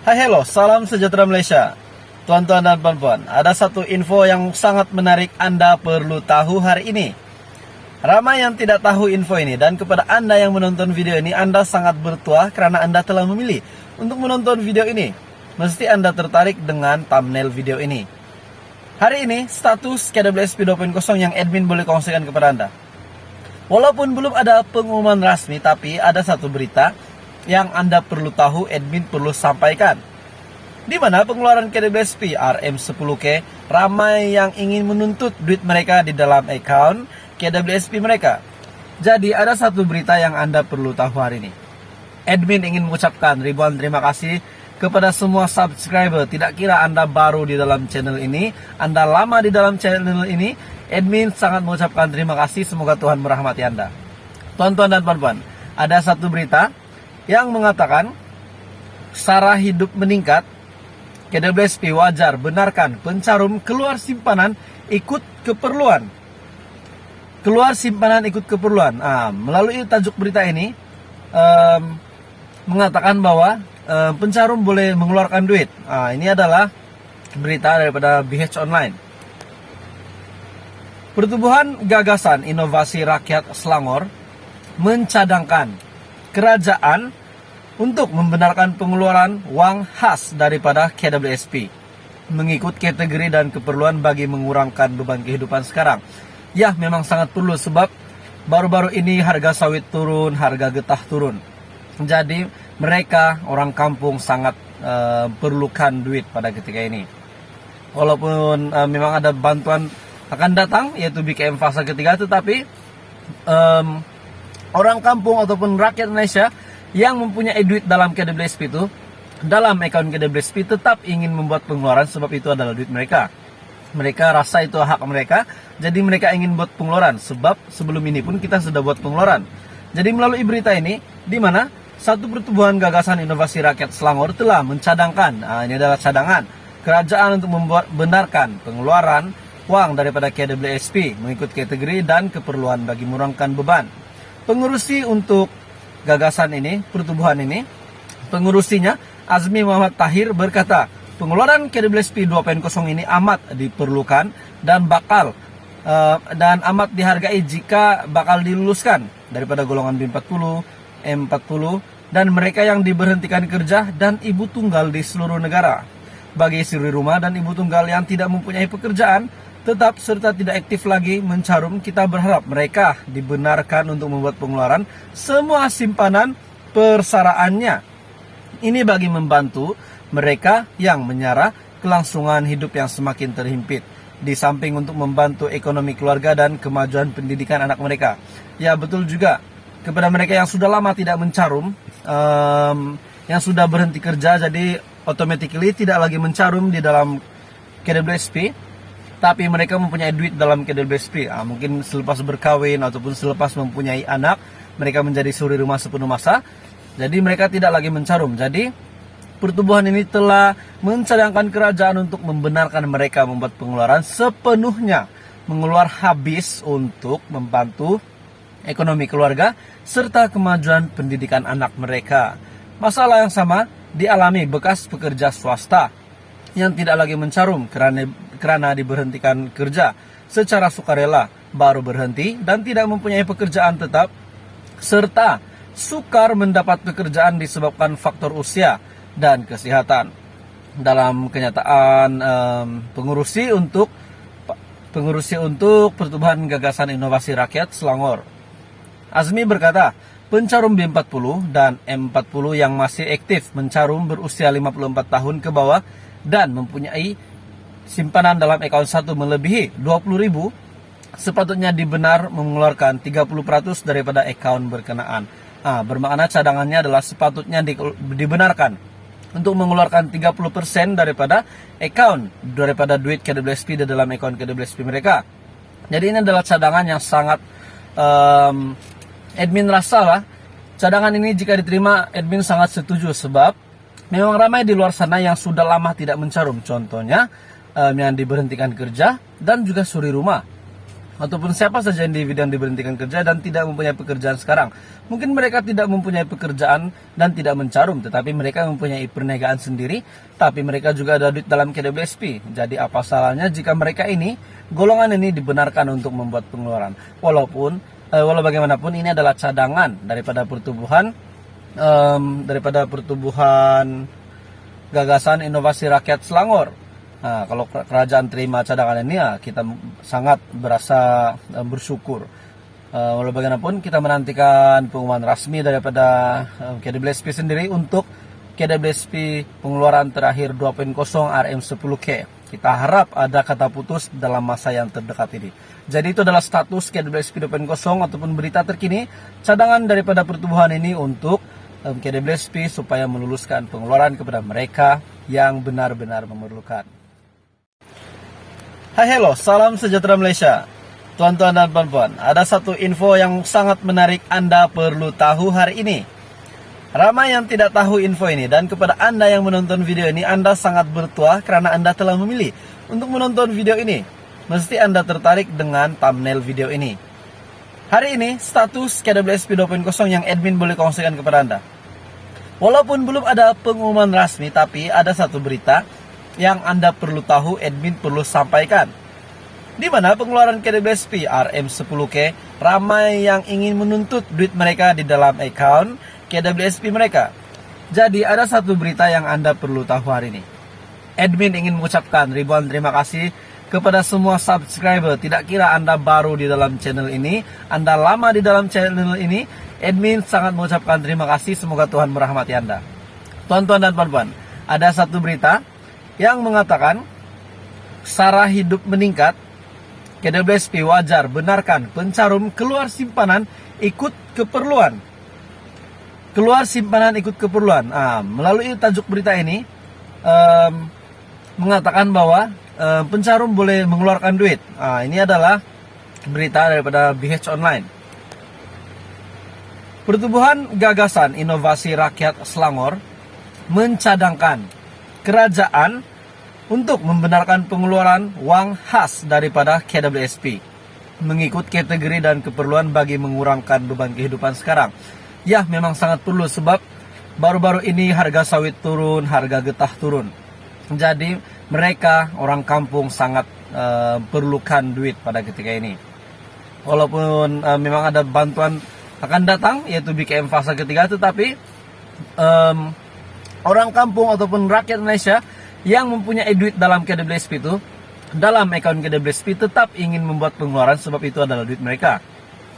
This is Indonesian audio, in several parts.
Hai hello, salam sejahtera Malaysia. Tuan-tuan dan puan-puan, ada satu info yang sangat menarik Anda perlu tahu hari ini. Ramai yang tidak tahu info ini, dan kepada Anda yang menonton video ini, Anda sangat bertuah karena Anda telah memilih untuk menonton video ini. Mesti Anda tertarik dengan thumbnail video ini. Hari ini, status KWSP 2.0 yang admin boleh kongsikan kepada Anda. Walaupun belum ada pengumuman rasmi, tapi ada satu berita yang Anda perlu tahu, admin perlu sampaikan. Di mana pengeluaran KWSP RM10K, ramai yang ingin menuntut duit mereka di dalam account KWSP mereka. Jadi ada satu berita yang Anda perlu tahu hari ini. Admin ingin mengucapkan ribuan terima kasih kepada semua subscriber. Tidak kira Anda baru di dalam channel ini, Anda lama di dalam channel ini, admin sangat mengucapkan terima kasih. Semoga Tuhan merahmati Anda. Tuan-tuan dan puan-puan, ada satu berita yang mengatakan sara hidup meningkat, KWSP wajar benarkan pencarum keluar simpanan ikut keperluan. Keluar simpanan ikut keperluan. Melalui tajuk berita ini mengatakan bahwa pencarum boleh mengeluarkan duit. Ini adalah berita daripada BH Online. Pertumbuhan Gagasan Inovasi Rakyat Selangor mencadangkan kerajaan untuk membenarkan pengeluaran wang khas daripada KWSP mengikut kategori dan keperluan bagi mengurangkan beban kehidupan sekarang. Ya, memang sangat perlu sebab baru-baru ini harga sawit turun, harga getah turun. Jadi mereka orang kampung sangat perlukan duit pada ketika ini. Walaupun memang ada bantuan akan datang, yaitu BKM fase ketiga, tetapi orang kampung ataupun rakyat Malaysia yang mempunyai duit dalam KWSP itu, dalam account KWSP, tetap ingin membuat pengeluaran sebab itu adalah duit mereka. Mereka rasa itu hak mereka, jadi mereka ingin buat pengeluaran sebab sebelum ini pun kita sudah buat pengeluaran. Jadi melalui berita ini, di mana satu pertumbuhan Gagasan Inovasi Rakyat Selangor telah mencadangkan, ini adalah cadangan, kerajaan untuk membenarkan pengeluaran wang daripada KWSP mengikut kategori dan keperluan bagi mengurangkan beban. Pengurusi untuk gagasan ini, pertumbuhan ini, pengurusinya Azmi Muhammad Tahir berkata, pengeluaran KWSP 2.0 ini amat diperlukan dan amat dihargai jika bakal diluluskan daripada golongan B40, M40 dan mereka yang diberhentikan kerja dan ibu tunggal di seluruh negara. Bagi suri rumah dan ibu tunggal yang tidak mempunyai pekerjaan tetap serta tidak aktif lagi mencarum, kita berharap mereka dibenarkan untuk membuat pengeluaran semua simpanan persaraannya. Ini bagi membantu mereka yang menyara kelangsungan hidup yang semakin terhimpit, di samping untuk membantu ekonomi keluarga dan kemajuan pendidikan anak mereka. Ya, betul juga kepada mereka yang sudah lama tidak mencarum, yang sudah berhenti kerja, jadi automatically tidak lagi mencarum di dalam KWSP, tapi mereka mempunyai duit dalam KWSP. Mungkin selepas berkawin ataupun selepas mempunyai anak, mereka menjadi suri rumah sepenuh masa, jadi mereka tidak lagi mencarum. Jadi pertumbuhan ini telah mencadangkan kerajaan untuk membenarkan mereka membuat pengeluaran sepenuhnya mengeluar habis untuk membantu ekonomi keluarga serta kemajuan pendidikan anak mereka. Masalah yang sama dialami bekas pekerja swasta yang tidak lagi mencarum karena diberhentikan kerja secara sukarela, baru berhenti dan tidak mempunyai pekerjaan tetap, serta sukar mendapat pekerjaan disebabkan faktor usia dan kesehatan. Dalam kenyataan, pengurusi untuk pertumbuhan Gagasan Inovasi Rakyat Selangor, Azmi berkata, pencarum B40 dan M40 yang masih aktif mencarum berusia 54 tahun ke bawah dan mempunyai simpanan dalam akaun 1 melebihi 20.000, sepatutnya dibenar mengeluarkan 30% daripada akaun berkenaan. Bermakna cadangannya adalah sepatutnya dibenarkan untuk mengeluarkan 30% daripada akaun, daripada duit KWSP di dalam akaun KWSP mereka. Jadi ini adalah cadangan yang sangat admin rasa lah, cadangan ini jika diterima admin sangat setuju sebab memang ramai di luar sana yang sudah lama tidak mencarum. Contohnya yang diberhentikan kerja dan juga suri rumah. ataupun siapa saja individu yang diberhentikan kerja dan tidak mempunyai pekerjaan sekarang. Mungkin mereka tidak mempunyai pekerjaan dan tidak mencarum, tetapi mereka mempunyai perniagaan sendiri, tapi mereka juga ada duit dalam KWSP. Jadi apa salahnya jika mereka ini, golongan ini dibenarkan untuk membuat pengeluaran. Walau bagaimanapun ini adalah cadangan daripada pertumbuhan gagasan inovasi rakyat Selangor. Nah, kalau kerajaan terima cadangan ini, ya kita sangat berasa bersyukur. Walau bagaimanapun kita menantikan pengumuman resmi daripada KWSP sendiri untuk KWSP pengeluaran terakhir 2.0 RM10K. Kita harap ada kata putus dalam masa yang terdekat ini. Jadi itu adalah status KWSP 2.0 ataupun berita terkini cadangan daripada pertumbuhan ini untuk KWSP supaya meluluskan pengeluaran kepada mereka yang benar-benar memerlukan. Hai hello, salam sejahtera Malaysia. Tuan-tuan dan puan-puan, ada satu info yang sangat menarik Anda perlu tahu hari ini. Ramai yang tidak tahu info ini, dan kepada Anda yang menonton video ini, Anda sangat bertuah karena Anda telah memilih untuk menonton video ini. Mesti Anda tertarik dengan thumbnail video ini. Hari ini, status KWSP 2.0 yang admin boleh kongsikan kepada Anda. Walaupun belum ada pengumuman rasmi, tapi ada satu berita yang Anda perlu tahu, admin perlu sampaikan. Di mana pengeluaran KWSP RM10K, ramai yang ingin menuntut duit mereka di dalam account KWSP mereka. Jadi ada satu berita yang Anda perlu tahu hari ini. Admin ingin mengucapkan ribuan terima kasih kepada semua subscriber. Tidak kira Anda baru di dalam channel ini, Anda lama di dalam channel ini, admin sangat mengucapkan terima kasih. Semoga Tuhan merahmati Anda. Tuan-tuan dan puan-puan, ada satu berita yang mengatakan sara hidup meningkat, KWSP wajar benarkan pencarum keluar simpanan ikut keperluan. Keluar simpanan ikut keperluan. Melalui tajuk berita ini mengatakan bahwa pencarum boleh mengeluarkan duit. Ini adalah berita daripada BH Online. Pertumbuhan Gagasan Inovasi Rakyat Selangor mencadangkan kerajaan untuk membenarkan pengeluaran wang khas daripada KWSP mengikut kategori dan keperluan bagi mengurangkan beban kehidupan sekarang. Ya, memang sangat perlu sebab baru-baru ini harga sawit turun, harga getah turun. Jadi mereka orang kampung sangat perlukan duit pada ketika ini. Walaupun memang ada bantuan akan datang, yaitu BKM fase ketiga, tetapi orang kampung ataupun rakyat Malaysia yang mempunyai duit dalam KWSP itu, dalam account KWSP, tetap ingin membuat pengeluaran sebab itu adalah duit mereka.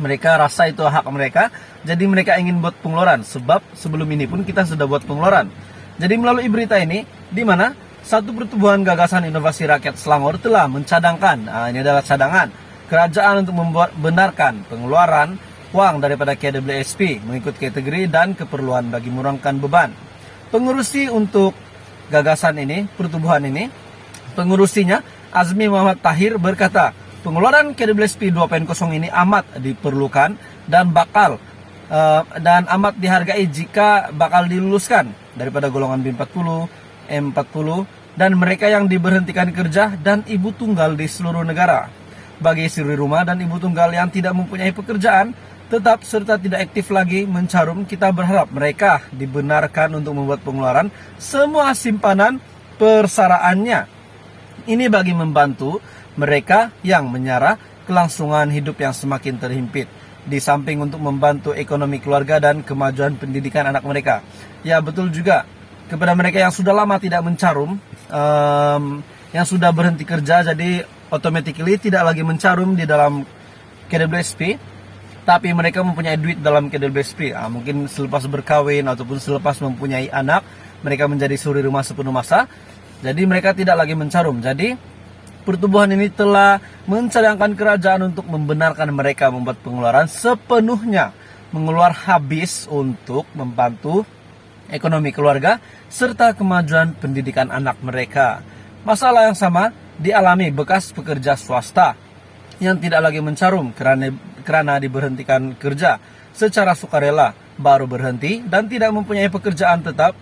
Mereka rasa itu hak mereka, jadi mereka ingin buat pengeluaran sebab sebelum ini pun kita sudah buat pengeluaran. Jadi melalui berita ini, di mana satu pertumbuhan gagasan inovasi rakyat Selangor telah mencadangkan, ini adalah cadangan, kerajaan untuk membenarkan pengeluaran wang daripada KWSP mengikut kategori dan keperluan bagi mengurangkan beban. Pengurusi untuk gagasan ini, pertumbuhan ini, pengurusinya Azmi Muhammad Tahir berkata, pengeluaran KWSP 2.0 ini amat diperlukan dan amat dihargai jika bakal diluluskan daripada golongan B40, M40 dan mereka yang diberhentikan kerja dan ibu tunggal di seluruh negara. Bagi suri rumah dan ibu tunggal yang tidak mempunyai pekerjaan tetap serta tidak aktif lagi mencarum, kita berharap mereka dibenarkan untuk membuat pengeluaran semua simpanan persaraannya. Ini bagi membantu mereka yang menyara kelangsungan hidup yang semakin terhimpit, di samping untuk membantu ekonomi keluarga dan kemajuan pendidikan anak mereka. Ya, betul juga kepada mereka yang sudah lama tidak mencarum, yang sudah berhenti kerja, jadi automatically tidak lagi mencarum di dalam KWSP, tapi mereka mempunyai duit dalam KWSP. Mungkin selepas berkawin ataupun selepas mempunyai anak, mereka menjadi suri rumah sepenuh masa, jadi mereka tidak lagi mencarum. Jadi pertumbuhan ini telah mencadangkan kerajaan untuk membenarkan mereka membuat pengeluaran sepenuhnya mengeluar habis untuk membantu ekonomi keluarga serta kemajuan pendidikan anak mereka. Masalah yang sama dialami bekas pekerja swasta yang tidak lagi mencarum karena diberhentikan kerja secara sukarela, baru berhenti dan tidak mempunyai pekerjaan tetap,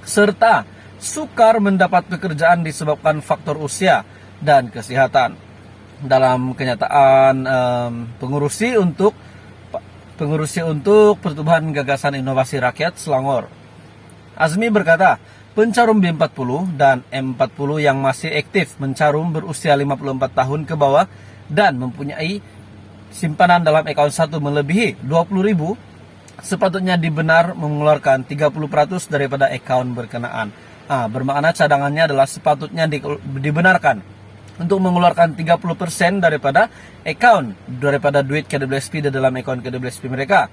serta sukar mendapat pekerjaan disebabkan faktor usia dan kesehatan. dalam kenyataan pengurusi untuk Pertumbuhan Gagasan Inovasi Rakyat Selangor. Azmi berkata, pencarum B40 dan M40 yang masih aktif mencarum berusia 54 tahun ke bawah dan mempunyai simpanan dalam account 1 melebihi 20.000 sepatutnya dibenar mengeluarkan 30% daripada account berkenaan. Bermakna cadangannya adalah sepatutnya dibenarkan untuk mengeluarkan 30% daripada duit KWSP di dalam account KWSP mereka.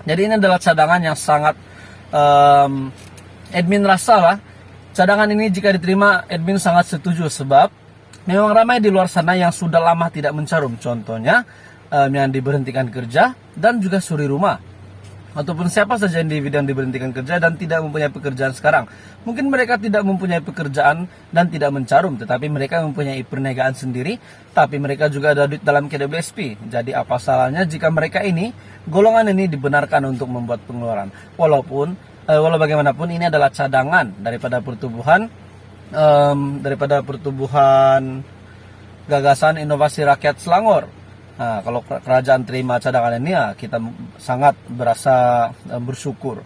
Jadi ini adalah cadangan yang sangat admin rasa lah. Cadangan ini jika diterima admin sangat setuju, sebab memang ramai di luar sana yang sudah lama tidak mencarum. Contohnya yang diberhentikan kerja dan juga suri rumah, ataupun siapa saja individu yang diberhentikan kerja dan tidak mempunyai pekerjaan sekarang. Mungkin mereka tidak mempunyai pekerjaan dan tidak mencarum, tetapi mereka mempunyai perniagaan sendiri, tapi mereka juga ada duit dalam KWSP. Jadi apa salahnya jika mereka ini, golongan ini dibenarkan untuk membuat pengeluaran. Walau bagaimanapun ini adalah cadangan daripada pertumbuhan Gagasan Inovasi Rakyat Selangor. Kalau kerajaan terima cadangan ini, kita sangat berasa bersyukur.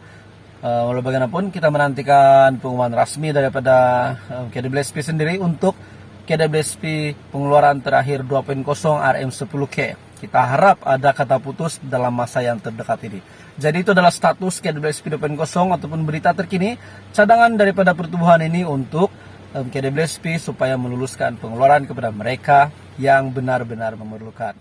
Walau bagaimanapun kita menantikan pengumuman resmi daripada KWSP sendiri untuk KWSP pengeluaran terakhir 2.0 RM10K. Kita harap ada kata putus dalam masa yang terdekat ini. Jadi itu adalah status KWSP 2.0 ataupun berita terkini cadangan daripada pertumbuhan ini untuk KWSP supaya meluluskan pengeluaran kepada mereka yang benar-benar memerlukan.